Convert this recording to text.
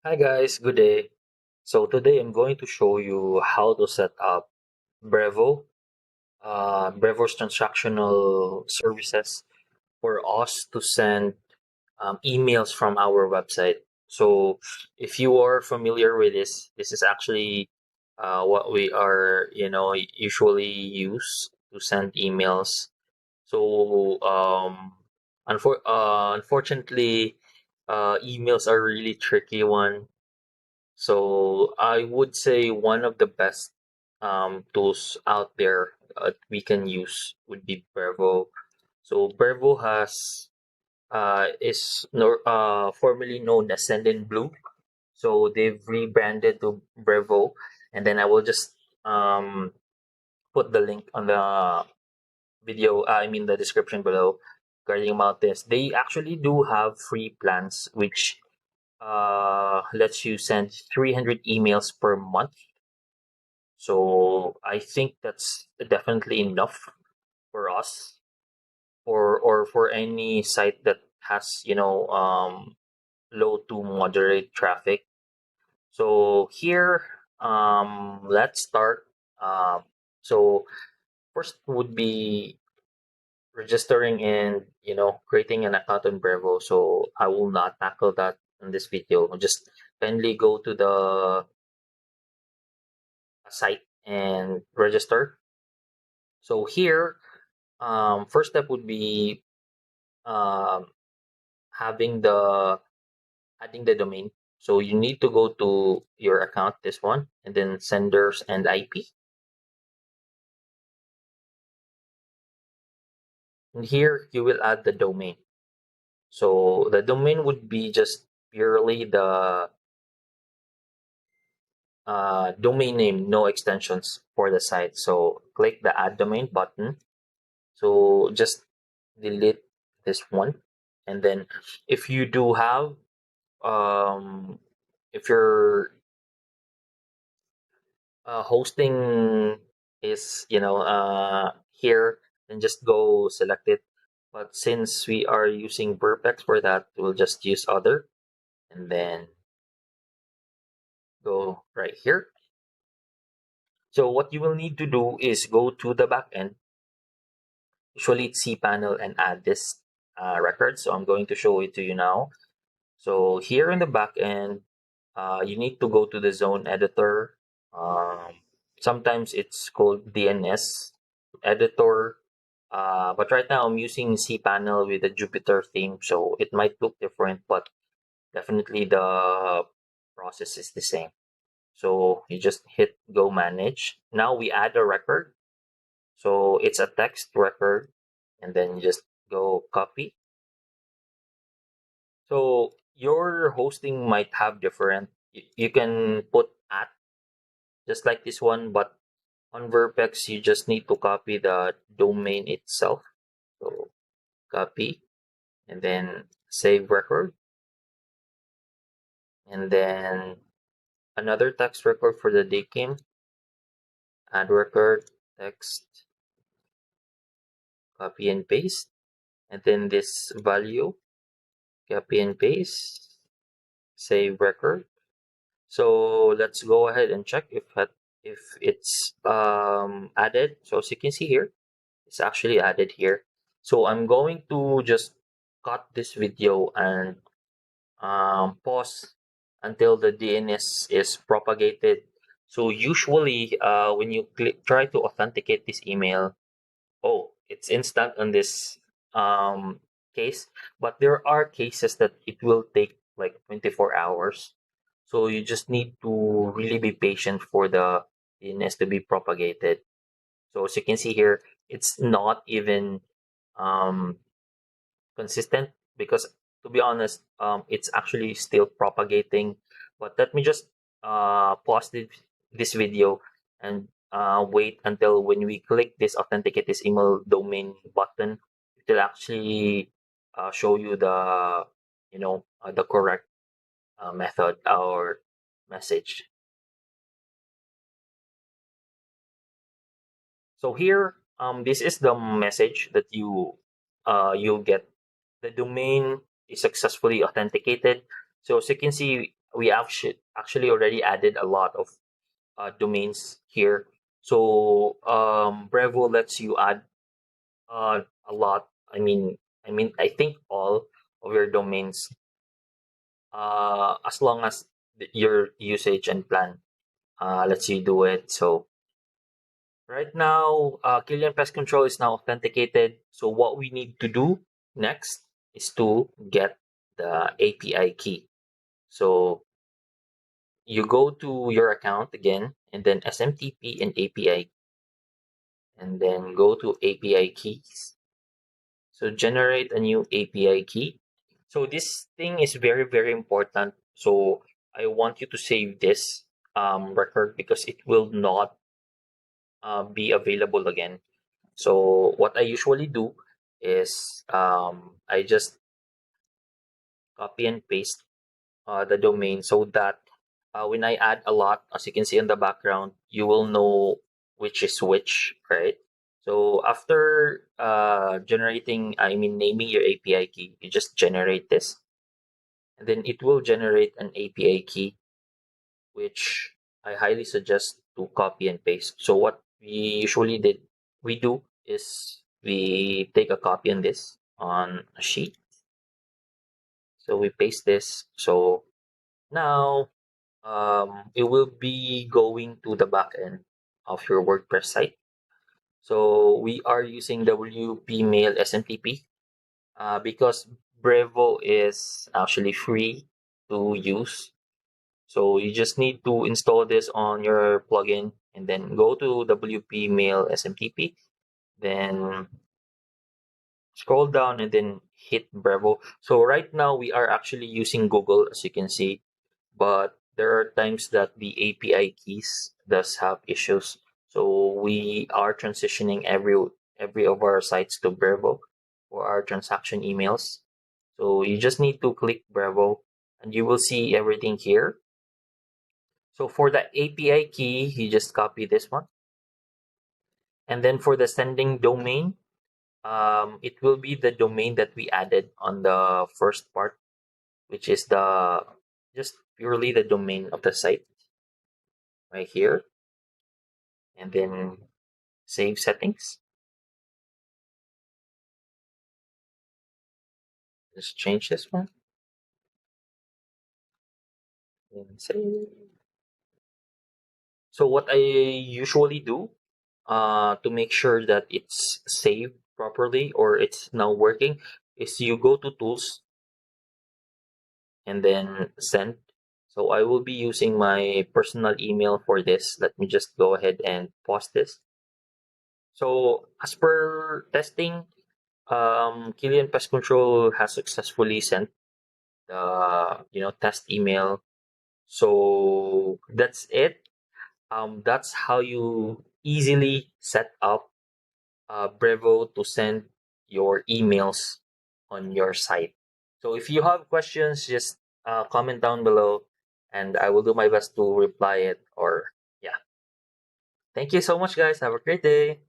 Hi guys, good day. So today I'm going to show you how to set up Brevo, Brevo's transactional services for us to send emails from our website. So if you are familiar with this, this is actually what we are, usually use to send emails. So unfortunately, emails are really tricky one. So I would say one of the best tools out there we can use would be Brevo. So Brevo is formerly known as Send in Blue. So they've rebranded to Brevo, and then I will just um, put the link on the video. I mean the description below regarding about this. They actually do have free plans, which lets you send 300 emails per month. So I think that's definitely enough for us, or for any site that has low to moderate traffic. So here, let's start. So first would be registering and creating an account on Brevo. So I will not tackle that in this video. Just kindly go to the site and register. So here, first step would be um, having the adding the domain. So you need to go to your account, this one, and then senders and IP. And here you will add the domain. So the domain would be just purely the domain name, no extensions for the site. So click the add domain button. So just delete this one. And then if you do have if your hosting is here, then just go select it. But since we are using Burpex for that, we'll just use other, and then go right here. So what you will need to do is go to the backend. Usually it's cPanel, and add this record. So I'm going to show it to you now. So here in the backend, you need to go to the zone editor. Sometimes it's called DNS editor. But right now I'm using cPanel with the Jupyter theme, so it might look different, but definitely the process is the same. So you just hit go manage. Now we add a record. So it's a text record, and then you just go copy. So your hosting might have different. You can put at just like this one, but on Verpex you just need to copy the domain itself. So copy, and then save record, and then another text record for the DKIM, add record, text, copy and paste, and then this value, copy and paste, save record. So let's go ahead and check if it's added. So as you can see here, it's actually added here. So I'm going to just cut this video and pause until the DNS is propagated. So usually, when you try to authenticate this email, oh, it's instant on this case, but there are cases that it will take like 24 hours. So you just need to really be patient for the DNS to be propagated. So as you can see here, it's not even um, consistent, because to be honest, it's actually still propagating. But let me just pause this video and wait until when we click this authenticate this email domain button, it will actually show you the correct method or message. So here, this is the message that you'll get. The domain is successfully authenticated. So as you can see, we actually already added a lot of domains here. So Brevo lets you add a lot. I think all of your domains, as long as your usage and plan lets you do it. So right now, Killian Pest Control is now authenticated. So what we need to do next is to get the API key. So you go to your account again, and then SMTP and API, and then go to API keys. So generate a new API key. So this thing is very, very important. So I want you to save this record because it will not be available again. So what I usually do is I just copy and paste the domain so that when I add a lot, as you can see in the background, you will know which is which, right? So after naming your API key, you just generate this, and then it will generate an API key, which I highly suggest to copy and paste. So what we do is we take a copy on this on a sheet. So we paste this. So now it will be going to the back end of your WordPress site. So we are using WP Mail SMTP because Brevo is actually free to use. So you just need to install this on your plugin and then go to WP Mail SMTP, then scroll down and then hit Brevo. So right now we are actually using Google, as you can see, but there are times that the API keys does have issues. So we are transitioning every of our sites to Brevo for our transaction emails. So you just need to click Brevo and you will see everything here. So for the API key, you just copy this one. And then for the sending domain, it will be the domain that we added on the first part, which is the just purely the domain of the site right here. And then save settings. Just change this one and save. So what I usually do to make sure that it's saved properly or it's now working is you go to tools and then send. So I will be using my personal email for this. Let me just go ahead and pause this. So as per testing, Killian Pest Control has successfully sent the test email. So that's it. That's how you easily set up Brevo to send your emails on your site. So if you have questions, just comment down below and I will do my best to reply it. Or, yeah. Thank you so much, guys. Have a great day.